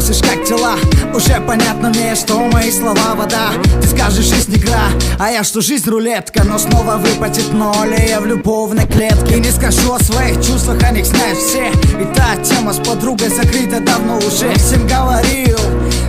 спросишь, как дела, уже понятно мне, что мои слова вода. Ты скажешь, жизнь игра, а я, что жизнь рулетка. Но снова выпадет ноль, и я в любовной клетке. И не скажу о своих чувствах, о них знают все. И та тема с подругой закрыта давно уже. Всем говорил,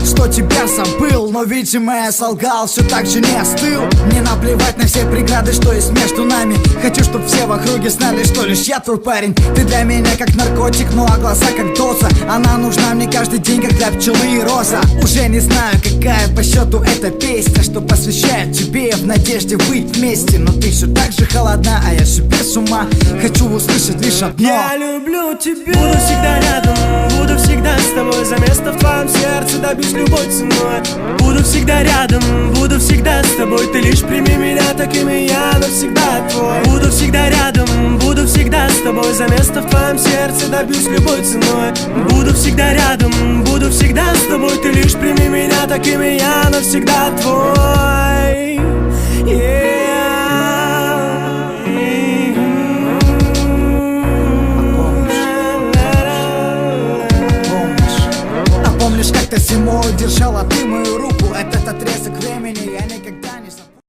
что тебя забыл, но, видимо, я солгал, все так же не остыл. Мне наплевать на все преграды, что есть между нами. Хочу, чтоб все в округе знали, что лишь я твой парень. Ты для меня как наркотик, ну а глаза как доза. Она нужна мне каждый день, как для пчелы и роза. Уже не знаю, какая по счету эта песня, что посвящает тебе в надежде быть вместе. Но ты все так же холодна, а я же без ума. Хочу услышать лишь одно: я люблю тебя. Буду всегда рядом, буду всегда с тобой. За место в твоем сердце добьюсь любой ценой. Буду всегда рядом, буду всегда с тобой. Ты лишь прими меня такими, я навсегда твой. Буду всегда рядом, буду всегда с тобой. За место в твоем сердце добьюсь любой ценой. Буду всегда рядом, буду всегда с тобой. Ты лишь прими меня такими, я навсегда твой. Помнишь, как-то зимой держала ты мою руку? Этот отрезок времени я не